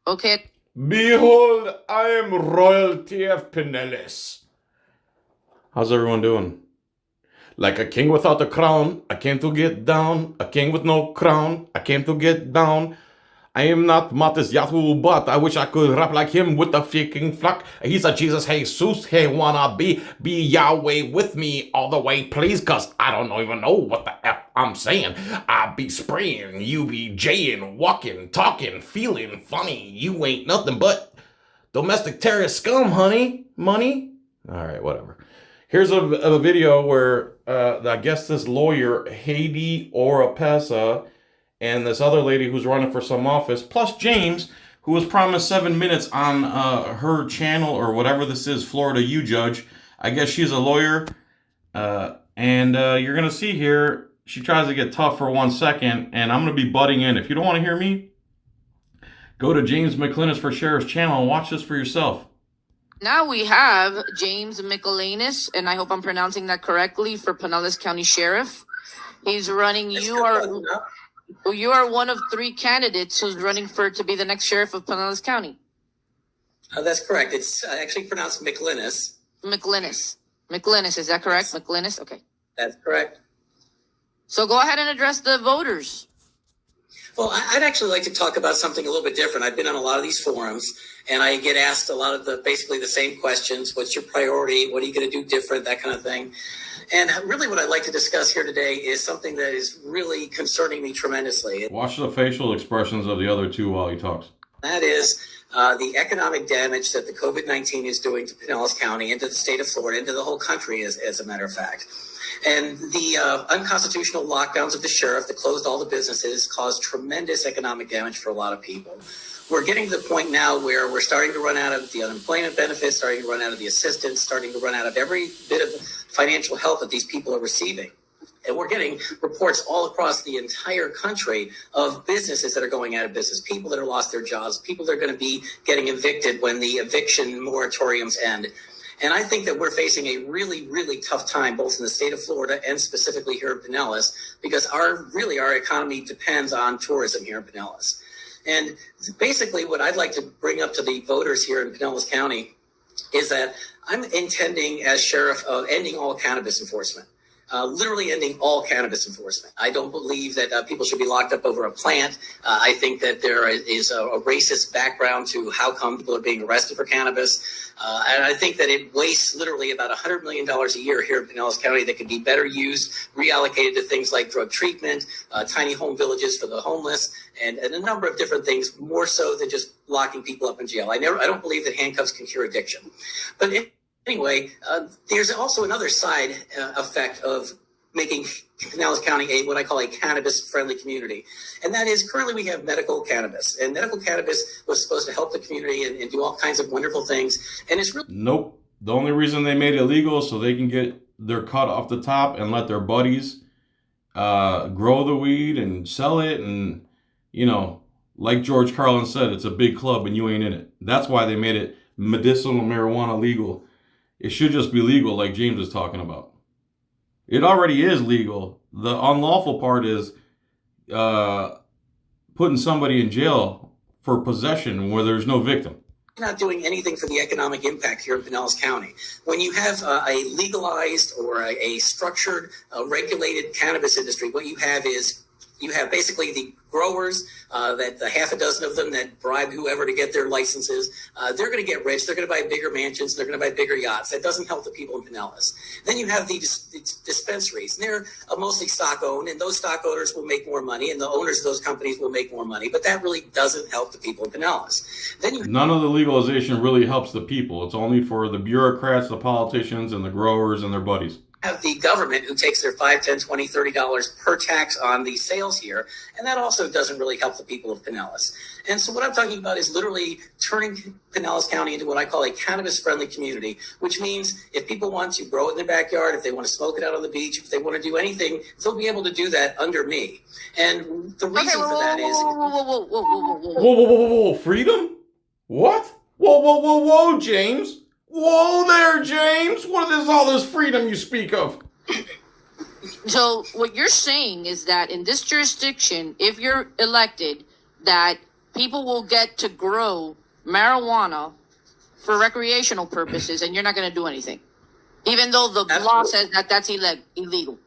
Okay. Behold, I am royalty of Pinellas. How's everyone doing? Like a king without a crown, I came to get down. A king with no crown, I came to get down. I am not Matisyahu, but I wish I could rap like him with the freaking flock. He's a Jesus Jesus, hey wanna be Yahweh with me all the way, please, cause I don't even know what the F I'm saying. I be spraying, you be jaying, walking, talking, feeling funny. You ain't nothing but domestic terrorist scum, honey. Money? Alright, whatever. Here's a video where I guess this lawyer, Haiti Oropesa, and this other lady who's running for some office, plus James, who was promised 7 minutes on her channel or whatever this is, Florida You Judge. I guess she's a lawyer. And you're going to see here, she tries to get tough for 1 second, and I'm going to be butting in. If you don't want to hear me, go to James Mclynas for Sheriff's channel and watch this for yourself. Now we have James Mclynas, and I hope I'm pronouncing that correctly, for Pinellas County Sheriff. He's running. You are one of 3 candidates who's running to be the next sheriff of Pinellas County. That's correct. It's actually pronounced Mclynas. Mclynas, is that correct? Yes. Mclynas, okay. That's correct. So go ahead and address the voters. Well, I'd actually like to talk about something a little bit different. I've been on a lot of these forums, and I get asked a lot of basically the same questions. What's your priority? What are you going to do different? That kind of thing. And really what I'd like to discuss here today is something that is really concerning me tremendously. Watch the facial expressions of the other two while he talks. That is the economic damage that the COVID-19 is doing to Pinellas County, into the state of Florida, into the whole country, as a matter of fact. And the unconstitutional lockdowns of the sheriff that closed all the businesses caused tremendous economic damage for a lot of people. We're getting to the point now where we're starting to run out of the unemployment benefits, starting to run out of the assistance, starting to run out of every bit of financial help that these people are receiving. And we're getting reports all across the entire country of businesses that are going out of business, people that have lost their jobs, people that are going to be getting evicted when the eviction moratoriums end. And I think that we're facing a really, really tough time, both in the state of Florida and specifically here in Pinellas, because our economy depends on tourism here in Pinellas. And basically what I'd like to bring up to the voters here in Pinellas County is that I'm intending, as sheriff, of ending all cannabis enforcement. Literally ending all cannabis enforcement. I don't believe that people should be locked up over a plant. I think that there is a racist background to how come people are being arrested for cannabis. And I think that it wastes literally about $100 million a year here in Pinellas County that could be better used, reallocated to things like drug treatment, tiny home villages for the homeless, and a number of different things, more so than just locking people up in jail. I don't believe that handcuffs can cure addiction. But anyway, there's also another side effect of making Pinellas County what I call a cannabis-friendly community. And that is, currently we have medical cannabis. And medical cannabis was supposed to help the community and do all kinds of wonderful things. And it's really... Nope. The only reason they made it illegal is so they can get their cut off the top and let their buddies grow the weed and sell it. And, you know, like George Carlin said, it's a big club and you ain't in it. That's why they made it medicinal marijuana legal. It should just be legal, like James is talking about. It already is legal. The unlawful part is putting somebody in jail for possession where there's no victim. Not doing anything for the economic impact here in Pinellas County. When you have a legalized or a structured, regulated cannabis industry, what you have is you have basically the growers, that the half a dozen of them that bribe whoever to get their licenses. They're going to get rich. They're going to buy bigger mansions. They're going to buy bigger yachts. That doesn't help the people in Pinellas. Then you have the dispensaries. And they're mostly stock owned, and those stock owners will make more money, and the owners of those companies will make more money. But that really doesn't help the people in Pinellas. None of the legalization really helps the people. It's only for the bureaucrats, the politicians, and the growers and their buddies. Have the government who takes their $5, $10, $20, $30 per tax on the sales here, and that also doesn't really help the people of Pinellas. And so what I'm talking about is literally turning Pinellas County into what I call a cannabis-friendly community, which means if people want to grow it in their backyard, if they want to smoke it out on the beach, if they want to do anything, they'll be able to do that under me. And the reason for that is... Whoa, freedom? What? Whoa, James. Whoa there, James! What is all this freedom you speak of? So what you're saying is that in this jurisdiction, if you're elected, that people will get to grow marijuana for recreational purposes, and you're not going to do anything, even though the law says that that's illegal.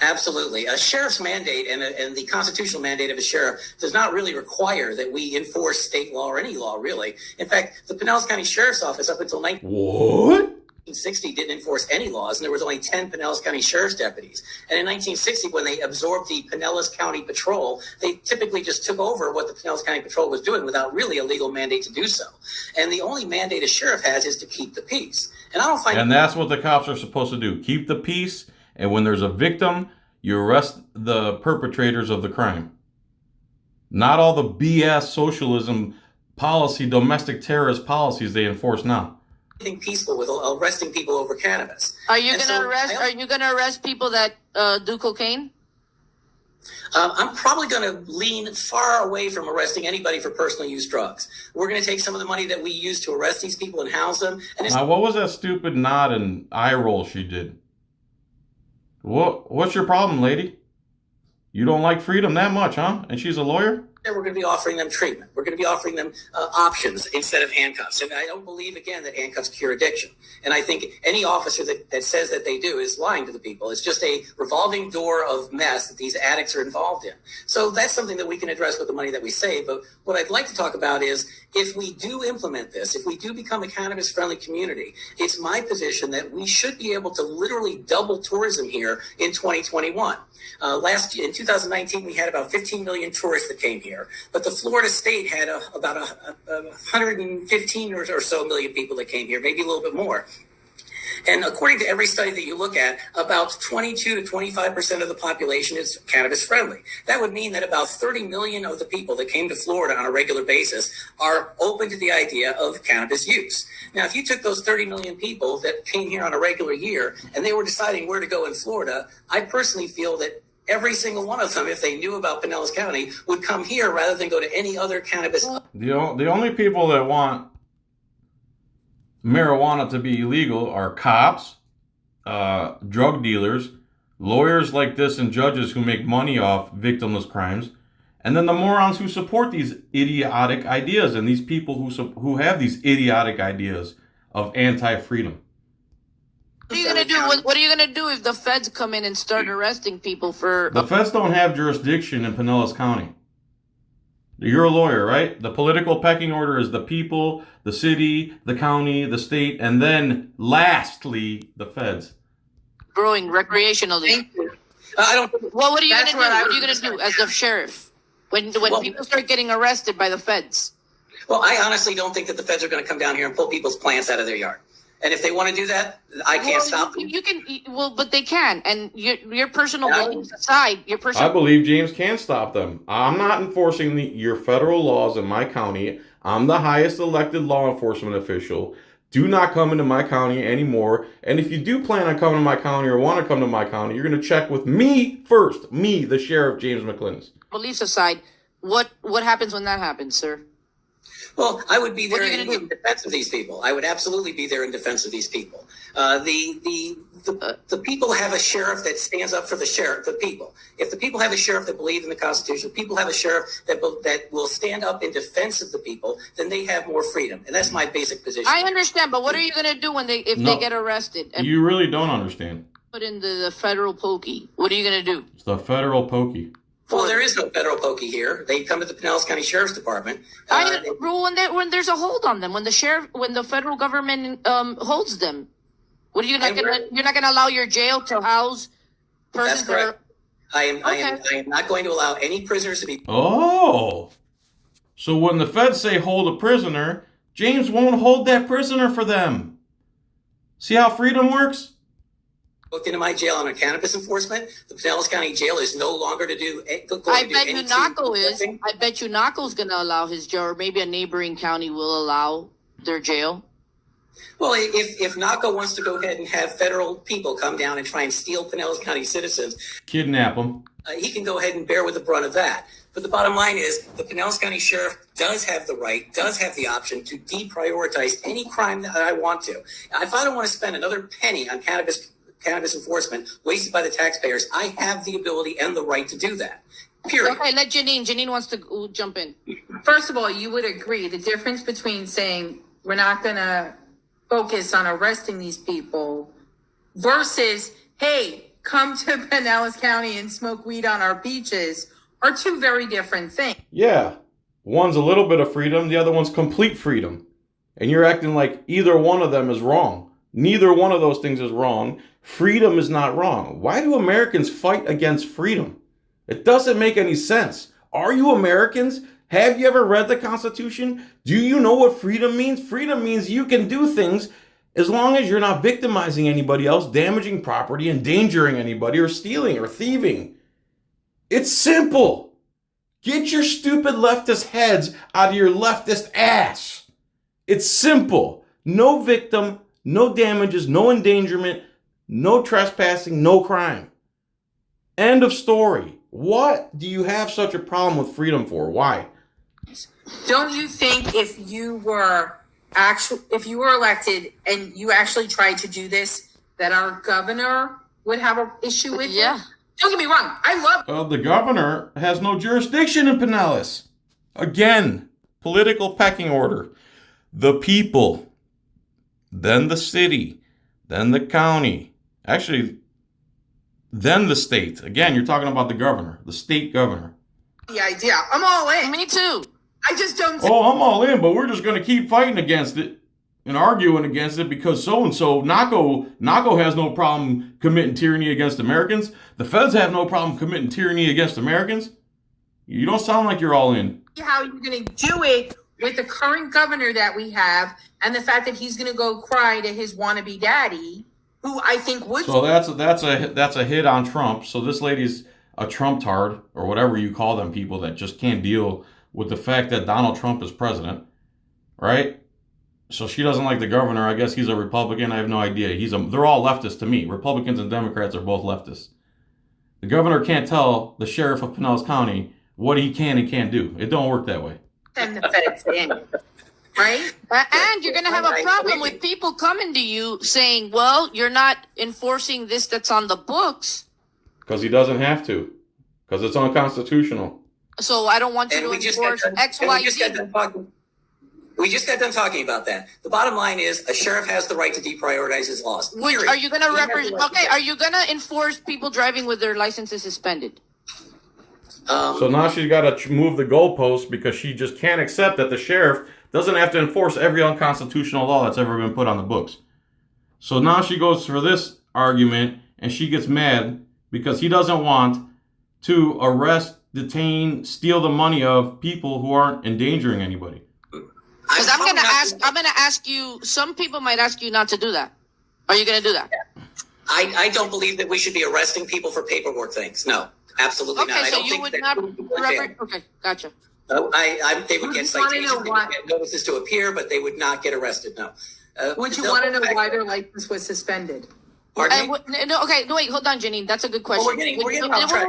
Absolutely. A sheriff's mandate and the constitutional mandate of a sheriff does not really require that we enforce state law or any law, really. In fact, the Pinellas County Sheriff's Office up until 1960 didn't enforce any laws, and there was only 10 Pinellas County Sheriff's deputies. And in 1960, when they absorbed the Pinellas County Patrol, they typically just took over what the Pinellas County Patrol was doing without really a legal mandate to do so. And the only mandate a sheriff has is to keep the peace. And I don't find And that's what the cops are supposed to do. Keep the peace. And when there's a victim, you arrest the perpetrators of the crime. Not all the BS socialism policy, domestic terrorist policies they enforce now. anything peaceful with arresting people over cannabis. Are you gonna arrest people that do cocaine? I'm probably going to lean far away from arresting anybody for personal use drugs. We're going to take some of the money that we use to arrest these people and house them. And now, what was that stupid nod and eye roll she did? What's your problem, lady? You don't like freedom that much, huh? And she's a lawyer? we're going to be offering them treatment. We're going to be offering them options instead of handcuffs. And I don't believe, again, that handcuffs cure addiction. And I think any officer that says that they do is lying to the people. It's just a revolving door of mess that these addicts are involved in. So that's something that we can address with the money that we save. But what I'd like to talk about is if we do implement this, if we do become a cannabis-friendly community, it's my position that we should be able to literally double tourism here in 2021. Last year, in 2019, we had about 15 million tourists that came here, but the Florida state had about 115 or so million people that came here, maybe a little bit more. And according to every study that you look at, about 22 to 25% of the population is cannabis friendly. That would mean that about 30 million of the people that came to Florida on a regular basis are open to the idea of cannabis use. Now, if you took those 30 million people that came here on a regular year and they were deciding where to go in Florida, I personally feel that every single one of them, if they knew about Pinellas County, would come here rather than go to any other cannabis. The only people that want marijuana to be illegal are cops, drug dealers, lawyers like this, and judges who make money off victimless crimes, and then the morons who support these idiotic ideas and these people who have these idiotic ideas of anti-freedom. What are you gonna do? What are you gonna do if the feds come in and start arresting people for? The feds don't have jurisdiction in Pinellas County. You're a lawyer, right? The political pecking order is the people, the city, the county, the state, and then lastly, the feds. Growing recreationally. I don't. Well, what are you gonna do? What are you gonna do as the sheriff when people start getting arrested by the feds? Well, I honestly don't think that the feds are going to come down here and pull people's plants out of their yard. And if they want to do that, I can't stop them. You can, but they can. And your personal beliefs aside, I believe James can stop them. I'm not enforcing your federal laws in my county. I'm the highest elected law enforcement official. Do not come into my county anymore. And if you do plan on coming to my county or want to come to my county, you're going to check with me first. Me, the sheriff, James Mclynas. Beliefs aside, what happens when that happens, sir? Well, I would be there in defense of these people. I would absolutely be there in defense of these people. The people have a sheriff that stands up for the people. If the people have a sheriff that believes in the Constitution, people have a sheriff that will stand up in defense of the people, then they have more freedom. And that's my basic position. I understand, but what are you going to do when they get arrested? And you really don't understand. Put in the federal pokey. What are you going to do? It's the federal pokey. Well, there is no federal pokey here. They come to the Pinellas County Sheriff's Department. When there's a hold on them, when the federal government holds them, you're not gonna allow your jail to house persons? That's correct. I am not going to allow any prisoners to be. Oh, so when the feds say hold a prisoner, James won't hold that prisoner for them. See how freedom works? Booked into my jail on a cannabis enforcement. The Pinellas County Jail is no longer to do. I bet you Naco's going to allow his jail, or maybe a neighboring county will allow their jail. Well, if Naco wants to go ahead and have federal people come down and try and steal Pinellas County citizens, kidnap them, he can go ahead and bear with the brunt of that. But the bottom line is the Pinellas County Sheriff does have the right, does have the option to deprioritize any crime that I want to. If I don't want to spend another penny on cannabis enforcement wasted by the taxpayers, I have the ability and the right to do that. Period. Okay, let Janine. Janine wants to jump in. first of all, you would agree the difference between saying we're not going to focus on arresting these people versus, hey, come to Pinellas County and smoke weed on our beaches are two very different things. Yeah. One's a little bit of freedom, the other one's complete freedom. And you're acting like either one of them is wrong. Neither one of those things is wrong. Freedom is not wrong. Why do Americans fight against freedom? It doesn't make any sense. Are you Americans? Have you ever read the Constitution? Do you know what freedom means? Freedom means you can do things as long as you're not victimizing anybody else, damaging property, endangering anybody, or stealing or thieving. It's simple. Get your stupid leftist heads out of your leftist ass. It's simple. No victim, no damages, no endangerment, no trespassing, no crime. End of story. What do you have such a problem with freedom for? Why? Don't you think if you were elected and you actually tried to do this, that our governor would have an issue with Yeah. it? Don't get me wrong. I love The governor has no jurisdiction in Pinellas. Again, political pecking order. The people, then the city, then the county. Actually, then the state. Again, you're talking about the governor, the state governor. the idea. I'm all in. Me too. I just don't. Oh, I'm all in, but we're just going to keep fighting against it and arguing against it because so-and-so, Naco has no problem committing tyranny against Americans. The feds have no problem committing tyranny against Americans. You don't sound like you're all in. How you're going to do it with the current governor that we have and the fact that he's going to go cry to his wannabe daddy, who I think would. So that's a hit on Trump. So this lady's a Trump tard or whatever you call them, people that just can't deal with the fact that Donald Trump is president, right? So she doesn't like the governor. I guess he's a Republican. I have no idea. They're all leftists to me. Republicans and Democrats are both leftists. The governor can't tell the sheriff of Pinellas County what he can and can't do. It don't work that way. And the feds in, right? And you're going to have a problem with people coming to you saying, well, you're not enforcing this that's on the books. Because he doesn't have to. Because it's unconstitutional. So I don't want you to enforce X, Y, Z. We just got done talking about that. The bottom line is a sheriff has the right to deprioritize his laws. Are you going to represent? Okay, are you going to enforce people driving with their licenses suspended? So now she's got to move the goalposts because she just can't accept that the sheriff doesn't have to enforce every unconstitutional law that's ever been put on the books. So now she goes for this argument and she gets mad because he doesn't want to arrest, detain, steal the money of people who aren't endangering anybody. Because I'm gonna ask you. Some people might ask you not to do that. Are you gonna do that? I don't believe that we should be arresting people for paperwork things. No, absolutely not. Okay, I so don't you think would that not. jail. Okay, gotcha. They would get citations, they would get notices to appear, but they would not get arrested. No. Would you want to know why their license was suspended? Pardon me? Wait, hold on, Janine. That's a good question. We're getting off track.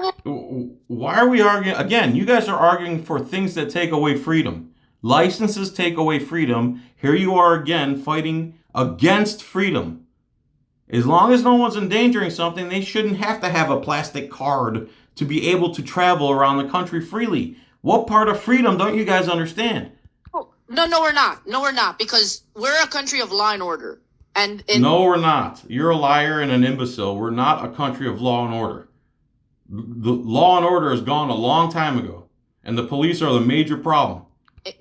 Why are we arguing? Again, you guys are arguing for things that take away freedom. Licenses take away freedom. Here you are again fighting against freedom. As long as no one's endangering something, they shouldn't have to have a plastic card to be able to travel around the country freely. What part of freedom don't you guys understand? No, we're not. No, we're not. Because we're a country of law and order. No, we're not. You're a liar and an imbecile. We're not a country of law and order. The law and order is gone a long time ago. And the police are the major problem.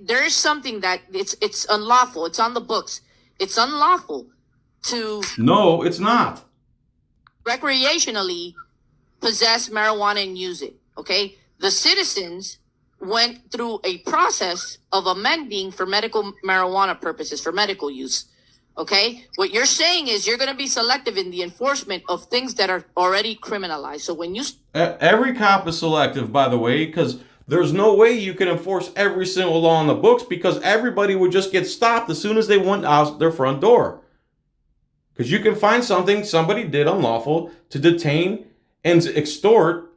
There is something that it's unlawful. It's on the books. It's unlawful to No, it's not. recreationally possess marijuana and use it. Okay, the citizens went through a process of amending for medical marijuana purposes, for medical use. Okay, what you're saying is you're going to be selective in the enforcement of things that are already criminalized. So when you Every cop is selective, by the way, because there's no way you can enforce every single law on the books because everybody would just get stopped as soon as they went out their front door. Because you can find something somebody did unlawful to detain and extort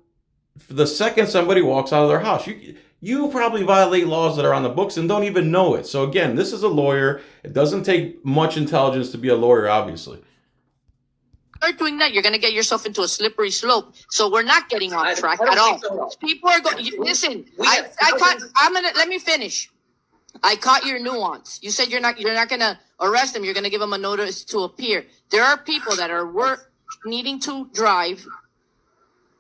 the second somebody walks out of their house. You probably violate laws that are on the books and don't even know it. So again, this is a lawyer. It doesn't take much intelligence to be a lawyer, obviously. start doing that, you're going to get yourself into a slippery slope. So we're not getting off track at all. People are going. Listen, let me finish. I caught your nuance. You said you're not going to arrest them. You're going to give them a notice to appear. There are people that are needing to drive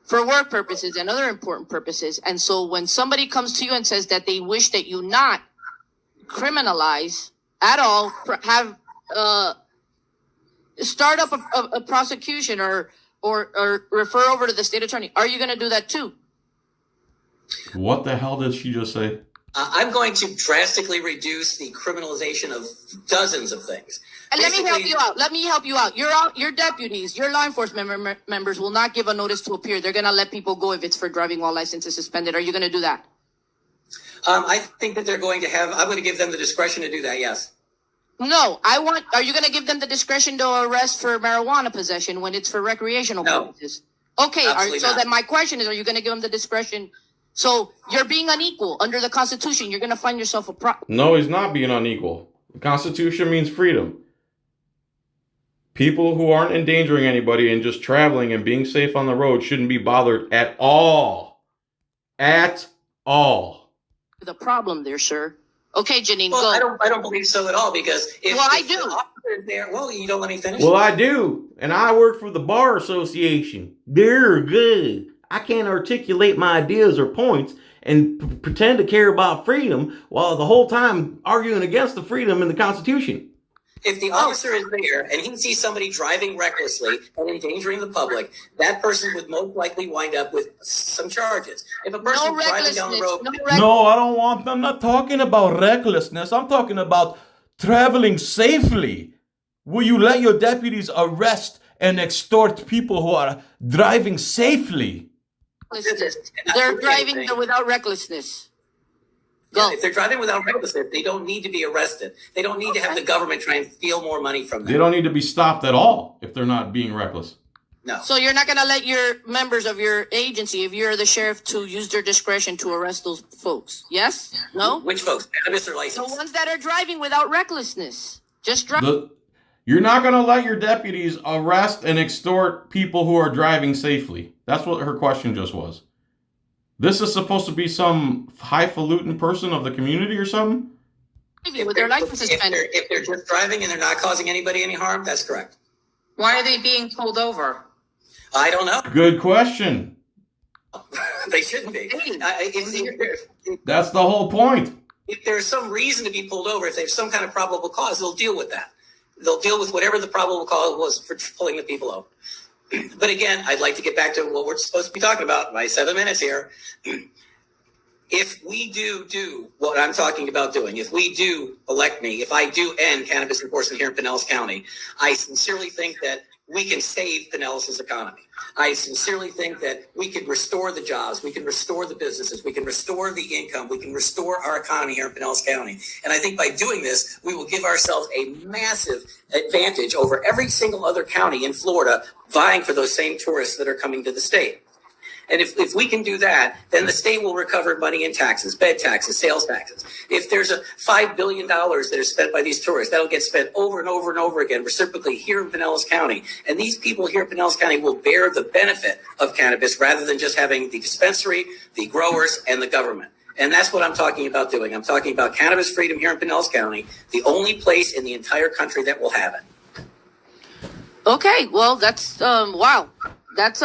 for work purposes and other important purposes. And so when somebody comes to you and says that they wish that you not criminalize at all, have start up a prosecution or refer over to the state attorney, are you going to do that too? What the hell did she just say? I'm going to drastically reduce the criminalization of dozens of things. And let me help you out. Your deputies, your law enforcement members will not give a notice to appear. They're going to let people go if it's for driving while license is suspended. Are you going to do that? I think that I'm going to give them the discretion to do that, yes. No, are you going to give them the discretion to arrest for marijuana possession when it's for recreational purposes? Okay, so then my question is, are you going to give them the discretion? So you're being unequal under the Constitution. You're going to find yourself a problem. No, he's not being unequal. The Constitution means freedom. People who aren't endangering anybody and just traveling and being safe on the road shouldn't be bothered at all. At all. The problem there, sir. Okay, Janine, well, go. I don't believe so at all, because if I do. The officer is there, well, you don't let me finish. Well, I do. And I work for the Bar Association. They're good. I can't articulate my ideas or points and pretend to care about freedom while the whole time arguing against the freedom in the Constitution. If the officer is there and he sees somebody driving recklessly and endangering the public, that person would most likely wind up with some charges. If a person driving down the road... No, I don't want... I'm not talking about recklessness. I'm talking about traveling safely. Will you let your deputies arrest and extort people who are driving safely? They're driving without recklessness. Go. Yeah, if they're driving without recklessness, they don't need to be arrested. They don't need to have the government try and steal more money from them. They don't need to be stopped at all if they're not being reckless. No. So you're not going to let your members of your agency, if you're the sheriff, to use their discretion to arrest those folks? Yes? No? Which folks? Cannabis or license? The ones that are driving without recklessness. Just drive. You're not going to let your deputies arrest and extort people who are driving safely. That's what her question just was. This is supposed to be some highfalutin person of the community or something? With their license suspended. If they're just driving and they're not causing anybody any harm, that's correct. Why are they being pulled over? I don't know. Good question. They shouldn't be. That's the whole point. If there's some reason to be pulled over, if there's some kind of probable cause, they'll deal with that. They'll deal with whatever the probable cause was for pulling the people over. But again, I'd like to get back to what we're supposed to be talking about. My 7 minutes here. If we do what I'm talking about doing, if we do elect me, if I do end cannabis enforcement here in Pinellas County, I sincerely think that we can save Pinellas' economy. I sincerely think that we can restore the jobs, we can restore the businesses, we can restore the income, we can restore our economy here in Pinellas County. And I think by doing this, we will give ourselves a massive advantage over every single other county in Florida vying for those same tourists that are coming to the state. And if we can do that, then the state will recover money in taxes, bed taxes, sales taxes. If there's a $5 billion that is spent by these tourists, that'll get spent over and over and over again reciprocally here in Pinellas County. And these people here in Pinellas County will bear the benefit of cannabis rather than just having the dispensary, the growers, and the government. And that's what I'm talking about doing. I'm talking about cannabis freedom here in Pinellas County, the only place in the entire country that will have it. Okay, well, that's, wow. That's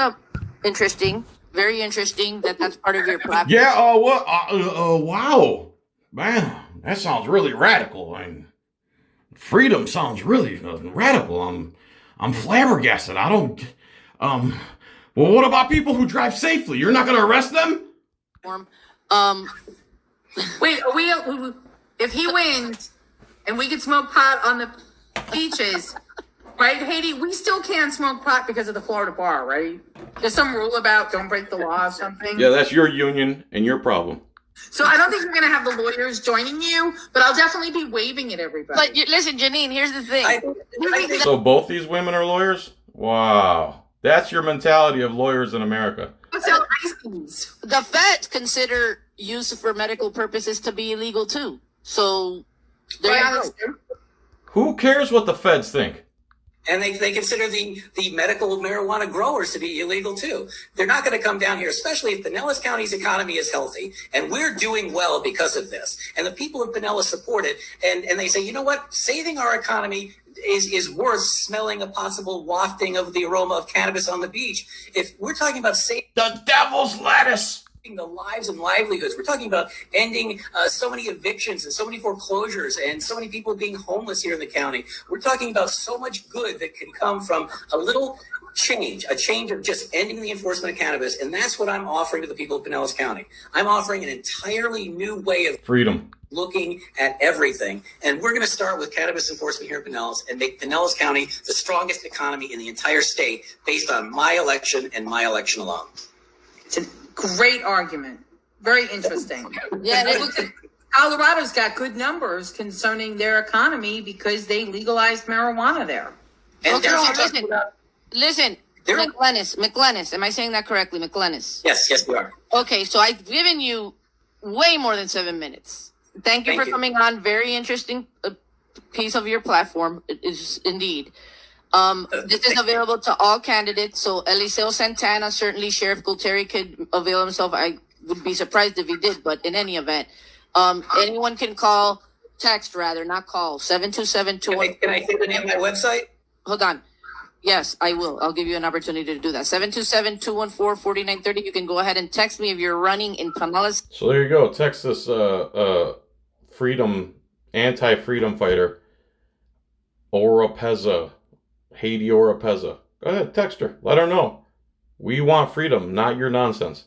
interesting. Very interesting that's part of your platform. Yeah, wow. Man, that sounds really radical. Freedom sounds really radical. I'm flabbergasted. I don't, well, what about people who drive safely? You're not going to arrest them? Wait, if he wins and we could smoke pot on the beaches, right, Haiti, we still can't smoke pot because of the Florida bar, right? There's some rule about don't break the law or something. Yeah, that's your union and your problem. So I don't think you're going to have the lawyers joining you, but I'll definitely be waving at everybody. But listen, Janine, here's the thing. So both these women are lawyers? Wow. That's your mentality of lawyers in America. The feds consider use for medical purposes to be illegal too. So there you go. Who cares what the feds think? And they consider the medical marijuana growers to be illegal too. They're not going to come down here, especially if Pinellas County's economy is healthy and we're doing well because of this. And the people of Pinellas support it. And they say, you know what? Saving our economy is worth smelling a possible wafting of the aroma of cannabis on the beach. If we're talking about saving The devil's lettuce. the lives and livelihoods, we're talking about ending so many evictions and so many foreclosures and so many people being homeless here in the county. We're talking about so much good that can come from a little change, a change of just ending the enforcement of cannabis. And that's what I'm offering to the people of Pinellas County. I'm offering an entirely new way of Freedom. looking at everything. And we're going to start with cannabis enforcement here in Pinellas and make Pinellas County the strongest economy in the entire state based on my election and my election alone. It's a great argument. Very interesting. Yeah, and it was, Colorado's got good numbers concerning their economy because they legalized marijuana there. And okay, that's- listen, There- Mclynas. Am I saying that correctly? Mclynas. Yes, we are. Okay, so I've given you way more than 7 minutes. Thank you Thank for you. coming on. Very interesting piece of your platform. It is indeed. This is available to all candidates. So Eliseo Santana, certainly Sheriff Gulteri could avail himself. I would be surprised if he did, but in any event, anyone can call, text rather, not call, 727-21. Can I say the name of my website? Hold on. Yes, I will. I'll give you an opportunity to do that. 727-214-4930. You can go ahead and text me if you're running in Pinellas. So there you go. Texas freedom, anti-freedom fighter, Oropeza, Haiti Oropeza. Go ahead, text her. Let her know. We want freedom, not your nonsense.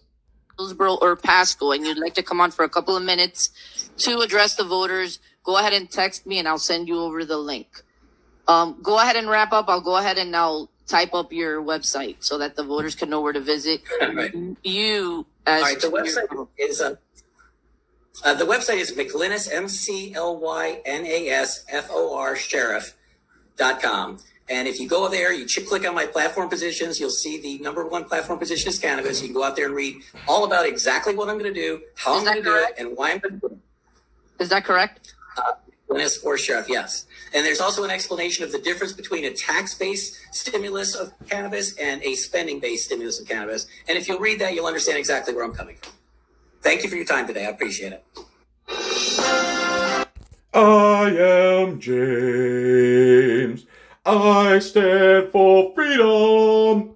Hillsborough or Pasco, and you'd like to come on for a couple of minutes to address the voters, go ahead and text me and I'll send you over the link. Go ahead and wrap up. I'll go ahead and now type up your website so that the voters can know where to visit Right. you as All right, the website is Mclynas, McLynasFOR sheriff.com. And if you go there, you click on my platform positions, you'll see the number one platform position is cannabis. You can go out there and read all about exactly what I'm going to do, how I'm Is that going to do it, correct? and why I'm going to do it. Is that correct? Mclynas for sheriff, yes. And there's also an explanation of the difference between a tax-based stimulus of cannabis and a spending-based stimulus of cannabis. And if you'll read that, you'll understand exactly where I'm coming from. Thank you for your time today. I appreciate it. I am James. I stand for freedom.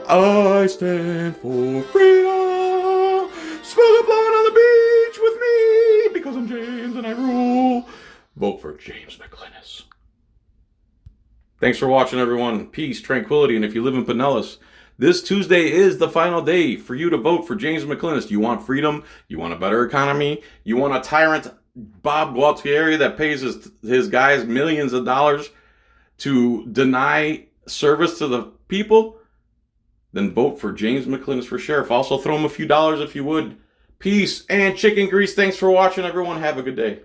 I stand for freedom. Smell the blood on the beach with me because I'm James and I rule. Vote for James Mclynas. Thanks for watching, everyone. Peace, tranquility, and if you live in Pinellas, this Tuesday is the final day for you to vote for James Mclynas. You want freedom? You want a better economy? You want a tyrant, Bob Gualtieri, that pays his guys millions of dollars to deny service to the people? Then vote for James Mclynas for sheriff. Also throw him a few dollars if you would. Peace and chicken grease. Thanks for watching, everyone. Have a good day.